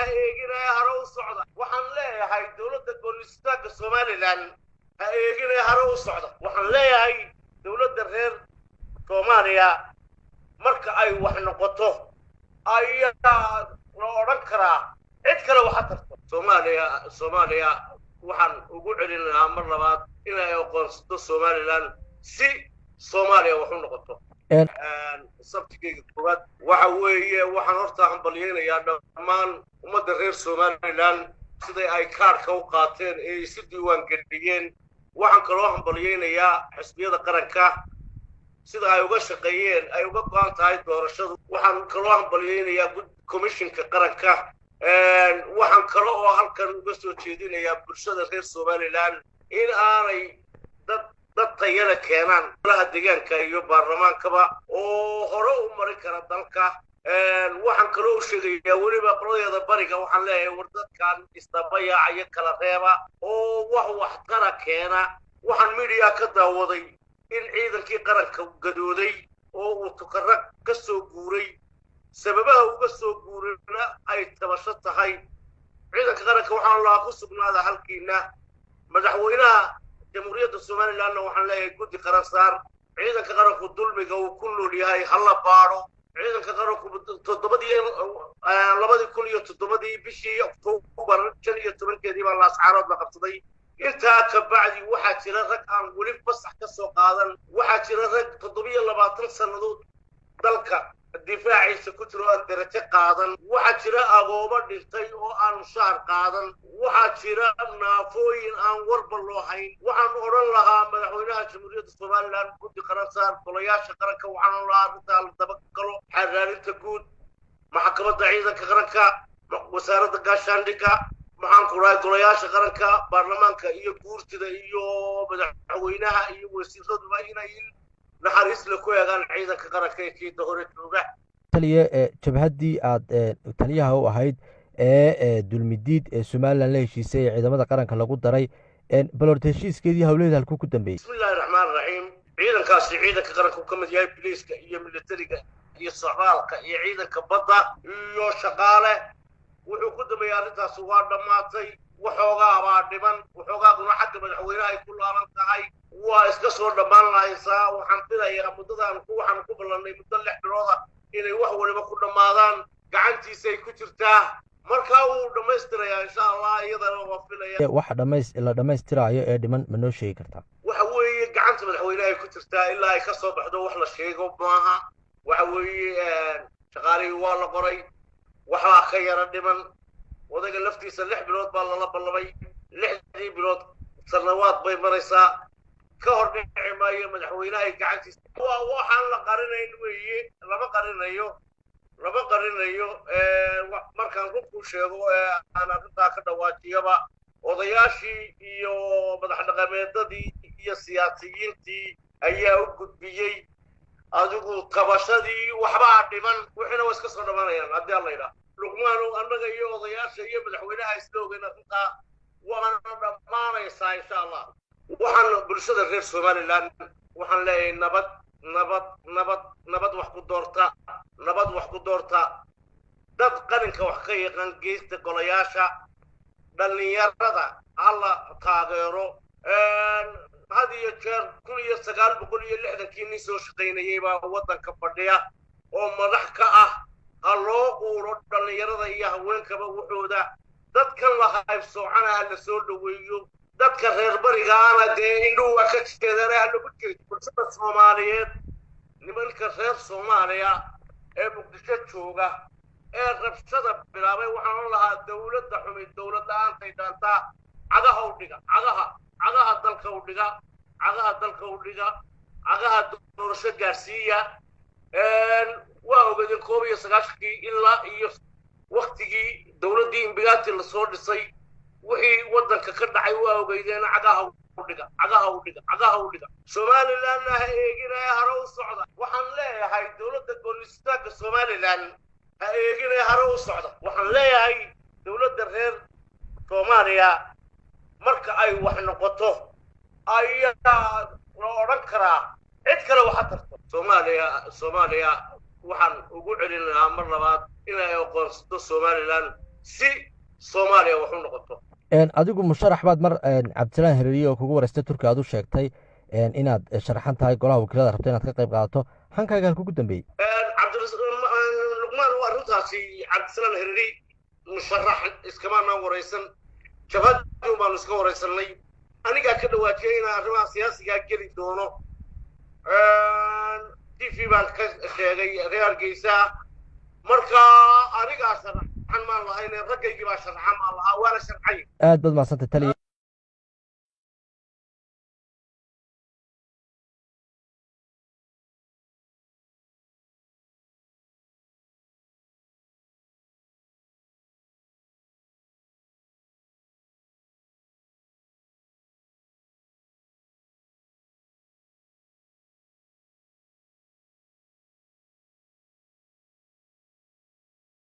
ha eeginaya hore u socda waxaan leeyahay dowladda goonistaagga Somaliland ha eeginaya hore u socda waxaan leeyahay dowladda reer Soomaaliya marka ay wax noqoto ayaa la oran karaa cid kale waxa tarto Soomaaliya waxaan ugu celin lahaa mar labaad inay aqoonsato Somaliland si Soomaaliya wax u noqoto sabtigeega koowaad waxa weeye waxaan horta hambalyeynaya dhammaan ummadda reer Somaliland sida ay kaarka u qaateen ee si diiwaan geliyeen waxaan kaloo hambalyeynayaa xisbiyada qaranka sida ay uga shaqeeyeen ay uga go'an tahay doorashadu waxaan kaloo hambalyeynayaa komishinka qaranka waxaan kaloo halkan uga soo jeedinayaa bulshada reer Somaliland in aanay dad tayada keenaan golaha deegaanka iyo baarlamaankaba oo hore u mari kara dalka waxaan kaloo sheegayaa waliba qoladayada bariga waxaan leeyahay war dadkan istabayaaca kala reeba oo wax qara keena waxaan media ka daawaday in ciidankii qaranka gadooday oo uu tukarag ka soo guuray sababaha uga soo guurayna ay tabasho tahay ciidanka qaranka waxaan la ku sugnaada halkiina madaxweynaha jamhuuriyadda Somaliland waxaan leeyahay guddi qaran saar ciidanka qaranku dulmiga uu ku nool yahay hal baaro ciidanka qaranku 2007 bishii Oktoobar 15 baa la asxaarood la qabsaday inta ka bacdi waxa jira rag aan wali fasax ka soo qaadan waxa jira rag 27 sanadood dalka difaaciisa ku jiro aan darajo qaadan waxa jira agooba dhintay oo aan shaar qaadan waxa jira naafooyin aan warba loo hayn waxaan oran lahaa madaxweynaha jamhuuriyadda Somaliland guddi qaran saar golayaasha qaranka waxaan lahaa inta daba galo xaraarinta guud maxkamadda ciidanka qaranka wasaaradda gaashaandhigga maxaan ku raay golayaasha qaranka baarlamaanka iyo guurtida iyo madaxweynaha iyo wasiirada inay naxariis la ku eegaan ciidanka qaranka ee kiida hore jooga taliye jabhadii aad taliyaha u ahayd ee dulmidiid ee Somaliland la heshiisay ciidamada qaranka lagu daray balorta heshiiskeedii hawleed halku ku dambeeyay bismillaahir rahmaanir rahiim ciidankaasi ciidanka qaranka ka mid yahay police-ka iyo militariga iyo socdaalka iyo ciidanka badda iyo shaqaale wuxuu ku dambeeyay arrintaas waa dhamaatay waxoogaa baa dhiman waxoogaaguna xagga madaxweynaha ay ku laaban tahay waa iska soo dhamaan lahaysaa waxaan filayaa muddadan waxaan ku ballanay muddo 6 bilood inay wax waliba ku dhamaadaan gacantiisa ay ku jirtaa marka uu dhameystirayaa insha Allah iyadana waa filayaa waxa la dhameystirayo ee dhiman ma noo sheegi kartaa waxa weeye gacanta madaxweynaha ay ku jirtaa ilaa ay ka soo baxdo wax la sheego maaha waxa weeye shaqaalihii waa la qoray waxa ka yara dhiman wadaga laftiisa 6 bilood baa la ballamay 6 bilood sanawaad bay maraysaa ka hor dhici maayo madaxweynaha gacantiisa waxaan la qarinayn weeye lama qarinayo markaan runku sheego aan arrintaa ka dhawaajiyaba odayaashii iyo madax dhaqameedadii iyo siyaasiyiintii ayaa u gudbiyey adigu tabashadii waxba dhiman wixina iska soo dhamaanayaan haddii la yiraahdo luqmaanu annaga iyo odayaasha iyo madaxweynaha isloogeena runtaa waan dhamaanaysaa insha Allah waxaan bulshada reer Somaliland waxaan leeyahay nabad wax ku doorta dad qaranka wax ka yaqaan geesta golayaasha dhalinyarada alla taageero hadiyo jeer 1960 soo shaqeynayay baa wadanka fadhiya oo madax ka ah loo quuro dhalinyarada iyo haweenkaba wuxuuda dadkan la hayb soocana la soo dhaweeyo dadka reer barigaana dee indhuhu ka jeedana lagu jeedo bulshada Soomaaliyeed nimanka reer Soomaaliya ee muqdisho jooga ee rabshada bilaabay waxaan lahaa dawladda xumay dawlad la'aantay dhaanta cagaha u dhiga cagaha dalka u dhiga cagaha doorasho gaarsiiya waa ogaadeen 19 ilaa iyo waqtigii dawladdii imbigaati la soo dhisay wixii wadanka ka dhacay waa ogeydeen cagaha u dhiga Somaliland ha eeginaya hore u socda waxaan leeyahay dawladda goonistaagga Somaliland ha eeginaya hore u socda waxaan leeyahay dawladda reer Soomaaliya marka ay wax noqoto ayaa la oran karaa cid kale waxa tarto Soomaaliya waxaan ugu celin lahaa mar labaad inay aqoonsato Somaliland si soomaaliya wax u noqoto adigu musharax baad mar cabdisalaan hareeriye oo kugu wareystay turkiga aad u sheegtay inaad sharaxan tahay golaha wakiilada rabto inaad ka qayb qaadato hankaaga halkugu dambeeyey luqmaan waa arrintaasi cabdisalaan hareeri musharax iskamaanaan waraysan jabhadii baanu iska waraysanay anigaa ka dhawaajiyay inaan arrimaha siyaasigaa geli doono tv baan ka sheegay reer Hargeysa marka anigaa sharaxan maan lahayn raggaygii baa sharaxan maan lahaa waana sharxay aad baad mahadsantahay taliya